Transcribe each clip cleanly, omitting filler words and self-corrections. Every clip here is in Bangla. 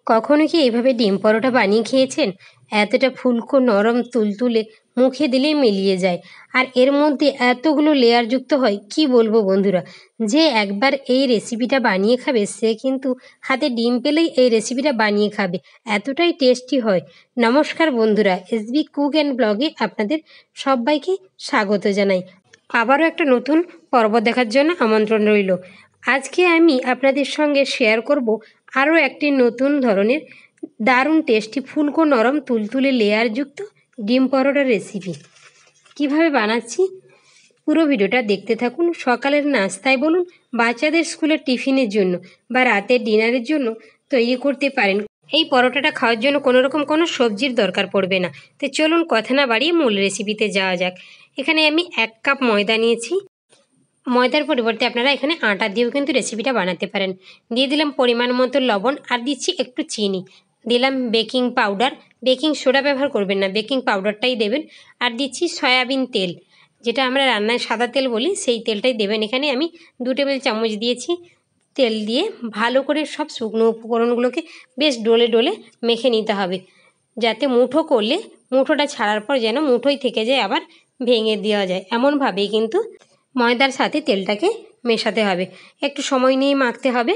কখনো কি এভাবে ডিম পরোটা বানিয়ে খেয়েছেন? এতটা ফুলকো নরম তুলতুলে, মুখে দিলেই মিলিয়ে যায়। আর এর মধ্যে এতগুলো লেয়ার যুক্ত হয়, কি বলবো বন্ধুরা। যে একবার এই রেসিপিটা বানিয়ে খাবে সে কিন্তু হাতে ডিম পেলেই এই রেসিপিটা বানিয়ে খাবে, এতটাই টেস্টি হয়। নমস্কার বন্ধুরা, এসবি কুক অ্যান্ড ব্লগে আপনাদের সবাইকে স্বাগত জানাই। আবারও একটা নতুন পর্ব দেখার জন্য আমন্ত্রণ রইল। আজকে আমি আপনাদের সঙ্গে শেয়ার করব আরও একটি নতুন ধরনের দারুণ টেস্টি ফুলকো নরম তুলতুলে লেয়ারযুক্ত ডিম পরোটার রেসিপি। কিভাবে বানাচ্ছি পুরো ভিডিওটা দেখতে থাকুন। সকালের নাস্তায় বলুন, বাচ্চাদের স্কুলের টিফিনের জন্য বা রাতের ডিনারের জন্য তৈরি করতে পারেন। এই পরোটাটা খাওয়ার জন্য কোনো সবজির দরকার পড়বে না। তো চলুন কথা না বাড়িয়ে মূল রেসিপিতে যাওয়া যাক। এখানে আমি 1 কাপ ময়দা নিয়েছি। ময়দার পরিবর্তে আপনারা এখানে আটা দিয়েও কিন্তু রেসিপিটা বানাতে পারেন। দিয়ে দিলাম পরিমাণ মতো লবণ, আর দিচ্ছি একটু চিনি। দিলাম বেকিং পাউডার, বেকিং সোডা ব্যবহার করবেন না, বেকিং পাউডারটাই দেবেন। আর দিচ্ছি সয়াবিন তেল, যেটা আমরা রান্নায় সাদা তেল বলি, সেই তেলটাই দেবেন। এখানে আমি 2 টেবিল চামচ দিয়েছি। তেল দিয়ে ভালো করে সব শুকনো উপকরণগুলোকে বেশ ডলে ডলে মেখে নিতে হবে, যাতে মুঠো করলে মুঠোটা ছাড়ার পর যেন মুঠোই থেকে যায়, আবার ভেঙে দেওয়া যায়, এমনভাবেই কিন্তু ময়দার সাথে তেলটাকে মেশাতে হবে। একটু সময় নিয়ে মাখতে হবে।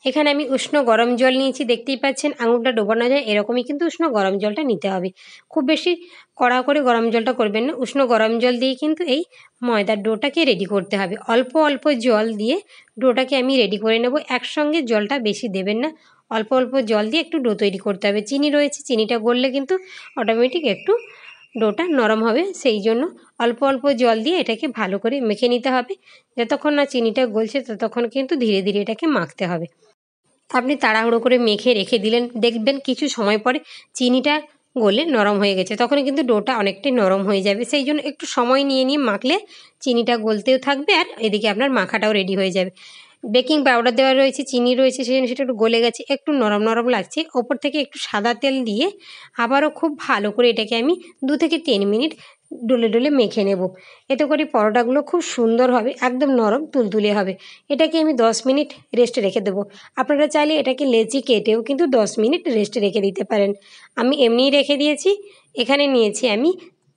এখানে আমি উষ্ণ গরম জল নিয়েছি, দেখতেই পাচ্ছেন আঙুলটা ডোবানো যায় এরকমই কিন্তু উষ্ণ গরম জলটা নিতে হবে। খুব বেশি কড়া করে গরম জলটা করবেন না, উষ্ণ গরম জল দিয়ে কিন্তু এই ময়দার ডোটাকে রেডি করতে হবে। অল্প অল্প জল দিয়ে ডোটাকে আমি রেডি করে নেব। একসঙ্গে জলটা বেশি দেবেন না, অল্প অল্প জল দিয়ে একটু ডো তৈরি করতে হবে। চিনি রয়েছে, চিনিটা গললে কিন্তু অটোমেটিক একটু ডোটা নরম হবে, সেই জন্য অল্প অল্প জল দিয়ে এটাকে ভালো করে মেখে নিতে হবে। যতক্ষণ না চিনিটা গলছে ততক্ষণ কিন্তু ধীরে ধীরে এটাকে মাখতে হবে। আপনি তাড়াহুড়ো করে মেখে রেখে দিলেন, দেখবেন কিছু সময় পরে চিনিটা গলে নরম হয়ে গেছে, তখন কিন্তু ডোটা অনেকটাই নরম হয়ে যাবে। সেই জন্য একটু সময় নিয়ে নিয়ে মাখলে চিনিটা গলতেও থাকবে আর এদিকে আপনার মাখাটাও রেডি হয়ে যাবে। বেকিং পাউডার দেওয়া রয়েছে, চিনি রয়েছে, সেই জন্য সেটা একটু গলে গেছে, একটু নরম নরম লাগছে। ওপর থেকে একটু সাদা তেল দিয়ে আবারও খুব ভালো করে এটাকে আমি 2 থেকে 3 মিনিট ডলে ডলে মেখে নেব। এতে করে পরোটাগুলো খুব সুন্দর হবে, একদম নরম তুলতুলে হবে। এটাকে আমি 10 মিনিট রেস্টে রেখে দেবো। আপনারা চাইলে এটাকে লেচি কেটেও কিন্তু 10 মিনিট রেস্টে রেখে দিতে পারেন। আমি এমনিই রেখে দিয়েছি। এখানে নিয়েছি আমি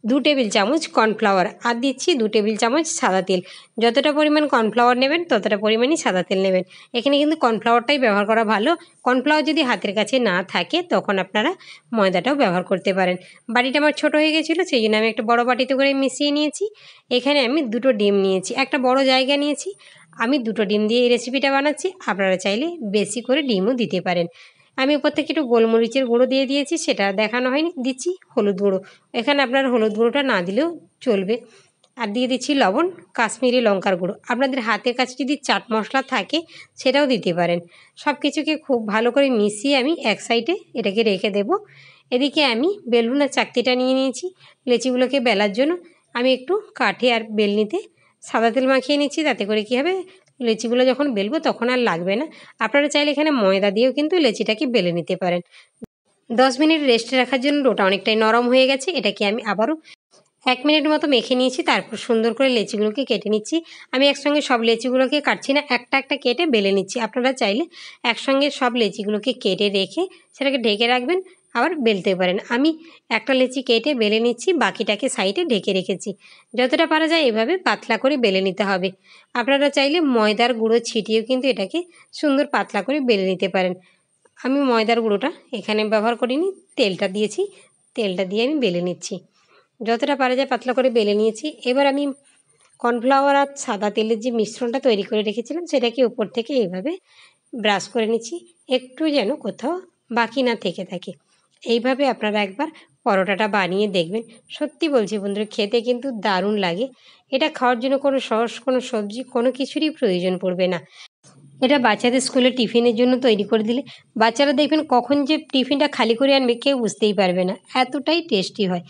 2 টেবিল চামচ কর্নফ্লাওয়ার, আর দিচ্ছি 2 টেবিল চামচ সাদা তেল। যতটা পরিমাণ কর্নফ্লাওয়ার নেবেন ততটা পরিমাণই সাদা তেল নেবেন। এখানে কিন্তু কর্নফ্লাওয়ারটাই ব্যবহার করা ভালো। কর্নফ্লাওয়ার যদি হাতের কাছে না থাকে তখন আপনারা ময়দাটাও ব্যবহার করতে পারেন। বাটিটা আমার ছোটো হয়ে গেছিলো, সেই জন্য আমি একটা বড় বাটিতে করে মিশিয়ে নিয়েছি। এখানে আমি 2টো ডিম নিয়েছি, একটা বড় জায়গা নিয়েছি। আমি 2টো ডিম দিয়ে এই রেসিপিটা বানাচ্ছি, আপনারা চাইলে বেশি করে ডিমও দিতে পারেন। আমি উপর থেকে একটু গোলমরিচের গুঁড়ো দিয়ে দিয়েছি, সেটা দেখানো হয়নি। দিচ্ছি হলুদ গুঁড়ো, এখানে আপনার হলুদ গুঁড়োটা না দিলেও চলবে। আর দিয়ে দিচ্ছি লবণ, কাশ্মীরি লঙ্কার গুঁড়ো। আপনাদের হাতের কাছে যদি চাট মশলা থাকে সেটাও দিতে পারেন। সব কিছুকে খুব ভালো করে মিশিয়ে আমি এক সাইডে এটাকে রেখে দেব। এদিকে আমি বেলুন আর চাকতিটা নিয়ে নিয়েছি লেচিগুলোকে বেলার জন্য। আমি একটু কাঠে আর বেলনিতে সাদা তেল মাখিয়ে নিচ্ছি, তাতে করে কী হবে, লেচিগুলো যখন বেলবো তখন আর লাগবে না। আপনারা চাইলে এখানে ময়দা দিয়েও কিন্তু লেচিটাকে বেলে নিতে পারেন। 10 মিনিট রেস্টে রাখার জন্য ডোটা অনেকটাই নরম হয়ে গেছে। এটাকে আমি আবারও 1 মিনিট মতো মেখে নিয়েছি, তারপর সুন্দর করে লেচিগুলোকে কেটে নিচ্ছি। আমি একসঙ্গে সব লেচিগুলোকে কাটছি না, একটা একটা কেটে বেলে নিচ্ছি। আপনারা চাইলে একসঙ্গে সব লেচিগুলোকে কেটে রেখে সেটাকে ঢেকে রাখবেন, আবার বেলতে পারেন। আমি একটা লেচি কেটে বেলে নিচ্ছি, বাকিটাকে সাইডে ঢেকে রেখেছি। যতটা পারা যায় এভাবে পাতলা করে বেলে নিতে হবে। আপনারা চাইলে ময়দার গুঁড়ো ছিটিয়েও কিন্তু এটাকে সুন্দর পাতলা করে বেলে নিতে পারেন। আমি ময়দার গুঁড়োটা এখানে ব্যবহার করিনি, তেলটা দিয়েছি, তেলটা দিয়ে আমি বেলে নিচ্ছি। যতটা পারা যায় পাতলা করে বেলে নিয়েছি। এবার আমি কর্নফ্লাওয়ার আর সাদা তেলের যে মিশ্রণটা তৈরি করে রেখেছিলাম সেটাকে উপর থেকে এইভাবে ব্রাশ করে নিচ্ছি, একটু যেন কোথাও বাকি না থেকে থাকে। এইভাবে আপনারা একবার পরোটাটা বানিয়ে দেখবেন। সত্যি বলছি বন্ধুরা, খেতে কিন্তু দারুণ লাগে। এটা খাওয়ার জন্য কোনো সস, কোনো সবজি, কোনো কিছুরই প্রয়োজন পড়বে না। এটা বাচ্চাদের স্কুলে টিফিনের জন্য তৈরি করে দিলে বাচ্চারা দেখবেন কখন যে টিফিনটা খালি করে আনবে কেউ বুঝতেই পারবে না, এতটাই টেস্টি হয়।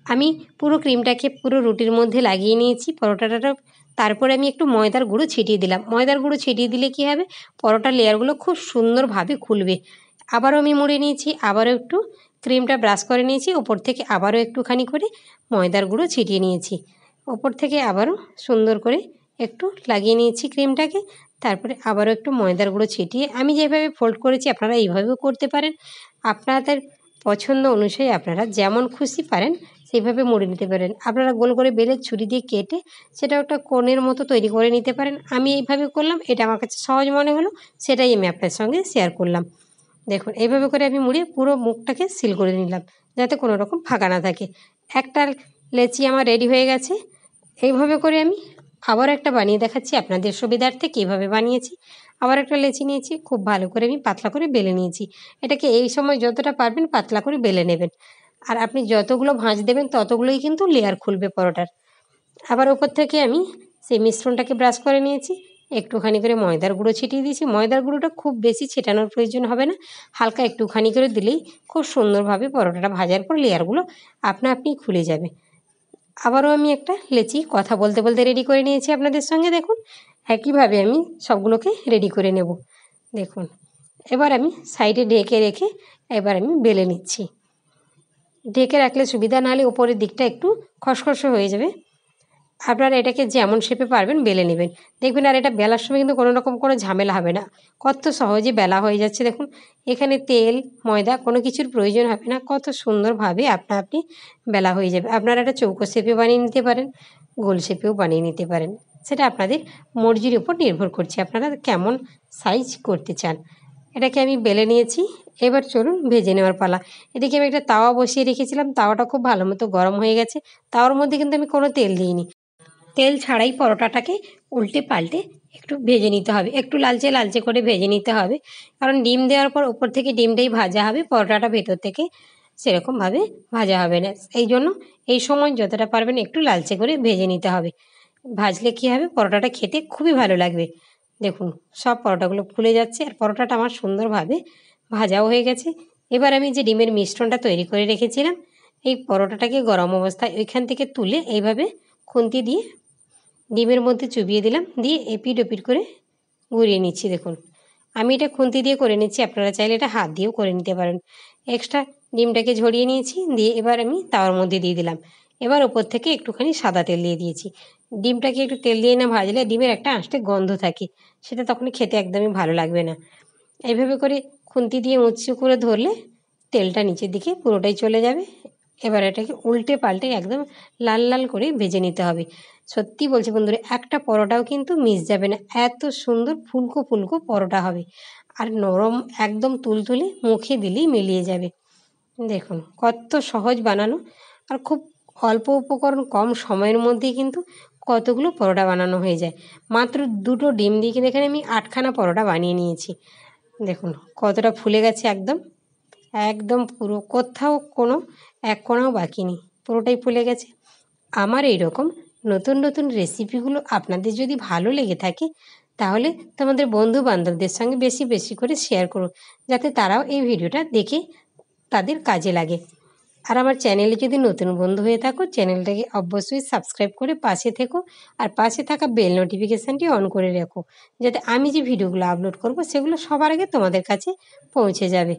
আমি পুরো ক্রিমটাকে পুরো রুটির মধ্যে লাগিয়ে নিয়েছি পরোটাটা। তারপরে আমি একটু ময়দার গুঁড়ো ছিটিয়ে দিলাম। ময়দার গুঁড়ো ছিটিয়ে দিলে কী হবে, পরোটার লেয়ারগুলো খুব সুন্দরভাবে খুলবে। আবারও আমি মুড়ে নিয়েছি, আবারও একটু ক্রিমটা ব্রাশ করে নিয়েছি, ওপর থেকে আবারও একটুখানি করে ময়দার গুঁড়ো ছিটিয়ে নিয়েছি। ওপর থেকে আবারও সুন্দর করে একটু লাগিয়ে নিয়েছি ক্রিমটাকে। তারপরে আবারও একটু ময়দার গুঁড়ো ছিটিয়ে আমি যেভাবে ফোল্ড করেছি আপনারা এইভাবেও করতে পারেন। আপনাদের পছন্দ অনুযায়ী আপনারা যেমন খুশি পারেন সেইভাবে মুড়ে নিতে পারেন। আপনারা গোল করে বেলে ছুরি দিয়ে কেটে সেটা একটা কোণের মতো তৈরি করে নিতে পারেন। আমি এইভাবে করলাম, এটা আমার কাছে সহজ মনে হলো, সেটাই আমি আপনার সঙ্গে শেয়ার করলাম। দেখুন এইভাবে করে আমি মুড়ে পুরো মুখটাকে সিল করে নিলাম, যাতে কোনো রকম ফাঁকা না থাকে। একটা লেচি আমার রেডি হয়ে গেছে। এইভাবে করে আমি আবার একটা বানিয়ে দেখাচ্ছি আপনাদের সুবিধার্থে কীভাবে বানিয়েছি। আবার একটা লেচি নিয়েছি, খুব ভালো করে আমি পাতলা করে বেলে নিয়েছি। এটাকে এই সময় যতটা পারবেন পাতলা করে বেলে নেবেন। আর আপনি যতগুলো ভাঁজ দেবেন ততগুলোই কিন্তু লেয়ার খুলবে পরোটার। আবার ওপর থেকে আমি সেই মিশ্রণটাকে ব্রাশ করে নিয়েছি, একটুখানি করে ময়দার গুঁড়ো ছিটিয়ে দিয়েছি। ময়দার গুঁড়োটা খুব বেশি ছেটানোর প্রয়োজন হবে না, হালকা একটুখানি করে দিলেই খুব সুন্দরভাবে পরোটাটা ভাজার পর লেয়ারগুলো আপনা আপনি খুলে যাবে। আবারও আমি একটা লেচি কথা বলতে বলতে রেডি করে নিয়েছি আপনাদের সঙ্গে। দেখুন একইভাবে আমি সবগুলোকে রেডি করে নেব। দেখুন এবার আমি সাইডে ঢেকে রেখে এবার আমি বেলে নিচ্ছি। ঢেকে রাখলে সুবিধা, নাহলে উপরের দিকটা একটু খসখসে হয়ে যাবে। আপনারা এটাকে যেমন শেপে পারবেন বেলে নেবেন। দেখবেন আর এটা বেলার সময় কিন্তু কোনো রকম কোনো ঝামেলা হবে না, কত সহজে বেলা হয়ে যাচ্ছে। দেখুন এখানে তেল ময়দা কোনো কিছুর প্রয়োজন হবে না, কত সুন্দরভাবে আপনা আপনি বেলা হয়ে যাবে। আপনারা এটা চৌকো শেপে বানিয়ে নিতে পারেন, গোল শেপেও বানিয়ে নিতে পারেন, সেটা আপনাদের মর্জির উপর নির্ভর করছে আপনারা কেমন সাইজ করতে চান। এটাকে আমি বেলে নিয়েছি, এবার চলুন ভেজে নেওয়ার পালা। এদিকে আমি একটা তাওয়া বসিয়ে রেখেছিলাম, তাওয়াটা খুব ভালো মতো গরম হয়ে গেছে। তাওয়ার মধ্যে কিন্তু আমি কোনো তেল দিইনি, তেল ছাড়াই পরোটাটাকে উল্টে পাল্টে একটু ভেজে নিতে হবে, একটু লালচে লালচে করে ভেজে নিতে হবে। কারণ ডিম দেওয়ার পর উপর থেকে ডিমটাই ভাজা হবে, পরোটাটা ভেতর থেকে সেরকমভাবে ভাজা হবে না। এই জন্য এই সময় যতটা পারবেন একটু লালচে করে ভেজে নিতে হবে। ভাজলে কী হবে, পরোটাটা খেতে খুবই ভালো লাগবে। দেখুন সব পরোটাগুলো ফুলে যাচ্ছে আর পরোটাটা আমার সুন্দরভাবে ভাজাও হয়ে গেছে। এবার আমি যে ডিমের মিশ্রণটা তৈরি করে রেখেছিলাম, এই পরোটাটাকে গরম অবস্থায় ওইখান থেকে তুলে এইভাবে খুন্তি দিয়ে ডিমের মধ্যে চুবিয়ে দিলাম, দিয়ে এপিট ওপিট করে ঘুরিয়ে নিচ্ছি। দেখুন আমি এটা খুন্তি দিয়ে করে নিচ্ছি, আপনারা চাইলে এটা হাত দিয়েও করে নিতে পারেন। এক্সট্রা ডিমটাকে ঝরিয়ে নিয়েছি, দিয়ে এবার আমি তাওয়ার মধ্যে দিয়ে দিলাম। এবার ওপর থেকে একটুখানি সাদা তেল দিয়ে দিয়েছি। ডিমটাকে একটু তেল দিয়ে না ভাজলে ডিমের একটা আঁশটে গন্ধ থাকে, সেটা তখন খেতে একদমই ভালো লাগবে না। এইভাবে করে খুন্তি দিয়ে উঁচু করে ধরলে তেলটা নিচের দিকে পুরোটাই চলে যাবে। এবার এটাকে উল্টে পাল্টে একদম লাল লাল করে ভেজে নিতে হবে। সত্যি বলছি বন্ধুরা, একটা পরোটাও কিন্তু মিস যাবে না, এত সুন্দর ফুলকো ফুলকো পরোটা হবে আর নরম একদম তুলতুলে, মুখে দিলেই মিলিয়ে যাবে। দেখুন কত সহজ বানানো, আর খুব অল্প উপকরণ কম সময়ের মধ্যেই কিন্তু কতগুলো পরোটা বানানো হয়ে যায়। মাত্র দুটো ডিম দিয়ে কিন্তু এখানে আমি 8খানা পরোটা বানিয়ে নিয়েছি। দেখুন কতটা ফুলে গেছে, একদম একদম পুরো কোথাও কোনো এক কোণাও বাকি নেই, পুরোটাই ফুলে গেছে। আমার এই রকম নতুন নতুন রেসিপিগুলো আপনাদের যদি ভালো লেগে থাকে তাহলে তোমাদের বন্ধু বান্ধবদের সঙ্গে বেশি বেশি করে শেয়ার করুন, যাতে তারাও এই ভিডিওটা দেখে তাদের কাজে লাগে। আর আমার চ্যানেলে যদি নতুন বন্ধু হয়ে থাকো, চ্যানেলটাকে অবশ্যই সাবস্ক্রাইব করে পাশে থেকো, আর পাশে থাকা বেল নোটিফিকেশানটি অন করে রাখো, যাতে আমি যে ভিডিওগুলো আপলোড করব সেগুলো সবার আগে তোমাদের কাছে পৌঁছে যাবে।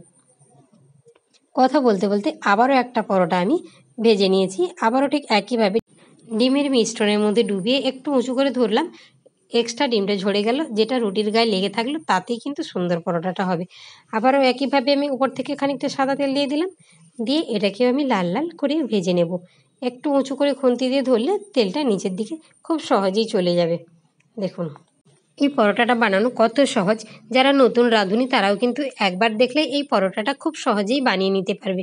কথা বলতে বলতে আবারও একটা পরোটা আমি ভেজে নিয়েছি। আবারও ঠিক একইভাবে ডিমের মিশ্রণের মধ্যে ডুবিয়ে একটু উঁচু করে ধরলাম, এক্সট্রা ডিমটা ঝরে গেল, যেটা রুটির গায়ে লেগে থাকলো তাতেই কিন্তু সুন্দর পরোটাটা হবে। আবারও একইভাবে আমি উপর থেকে খানিকটা সাদা তেল দিয়ে দিলাম, দিয়ে এটাকেও আমি লাল লাল করে ভেজে নেব। একটু উঁচু করে খুন্তি দিয়ে ধরলে তেলটা নিচের দিকে খুব সহজেই চলে যাবে। দেখুন এই পরোটাটা বানানো কত সহজ, যারা নতুন রাঁধুনি তারাও কিন্তু একবার দেখলে এই পরোটাটা খুব সহজেই বানিয়ে নিতে পারবে।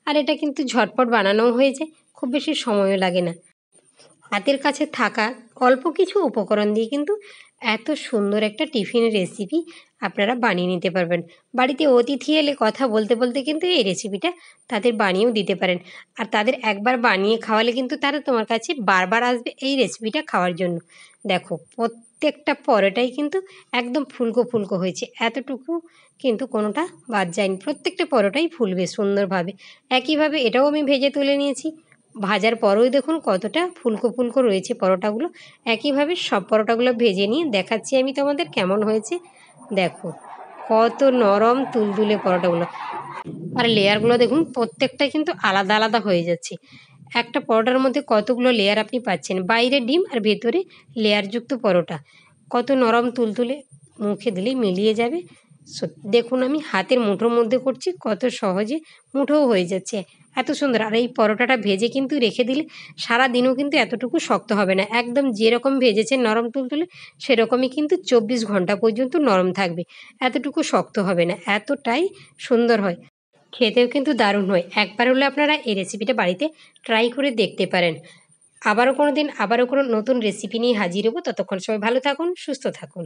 আর এটা কিন্তু ঝটপট বানানোও হয়ে যায়, খুব বেশি সময়ও লাগে না। হাতের কাছে থাকা অল্প কিছু উপকরণ দিয়ে কিন্তু এত সুন্দর একটা টিফিন রেসিপি আপনারা বানিয়ে নিতে পারবেন। বাড়িতে অতিথি এলে কথা বলতে বলতে কিন্তু এই রেসিপিটা তাদের বানিয়েও দিতে পারেন। আর তাদের একবার বানিয়ে খাওয়ালে কিন্তু তারা তোমার কাছে বারবার আসবে এই রেসিপিটা খাওয়ার জন্য। দেখো প্রত্যেকটা পরোটাই কিন্তু একদম ফুলকো ফুলকো হয়েছে, এতটুকু কিন্তু কোনোটা বাদ যায়নি, প্রত্যেকটা পরোটাই ফুলবে সুন্দরভাবে। একইভাবে এটাও আমি ভেজে তুলে নিয়েছি, ভাজার পরেও দেখুন কতটা ফুলকো ফুলকো রয়েছে পরোটাগুলো। একইভাবে সব পরোটাগুলো ভেজে নিয়ে দেখাচ্ছি আমি তোমাদের কেমন হয়েছে। দেখো কত নরম তুলতুলে পরোটাগুলো, আর লেয়ারগুলো দেখুন প্রত্যেকটাই কিন্তু আলাদা আলাদা হয়ে যাচ্ছে। একটা পরোটার মধ্যে কতগুলো লেয়ার আপনি পাচ্ছেন, বাইরে ডিম আর ভেতরে লেয়ারযুক্ত পরোটা, কত নরম তুলতুলে। মুখে দিলেই মিলিয়ে যাবে। দেখুন আমি হাতের মুঠোর মধ্যে করছি, কত সহজে মুঠোও হয়ে যাচ্ছে, এত সুন্দর। আর এই পরোটাটা ভেজে কিন্তু রেখে দিলে সারা দিনও কিন্তু এতটুকু শক্ত হবে না, একদম যেরকম ভেজেছে নরম তুলতুলে সেরকমই কিন্তু 24 ঘন্টা পর্যন্ত নরম থাকবে, এতটুকু শক্ত হবে না, এতটাই সুন্দর হয়। খেতেও কিন্তু দারুণ হয়। একবার হলে আপনারা এই রেসিপিটা বাড়িতে ট্রাই করে দেখতে পারেন। আবারও কোনো নতুন রেসিপি নিয়ে হাজির হবো। ততক্ষণ সবাই ভালো থাকুন, সুস্থ থাকুন।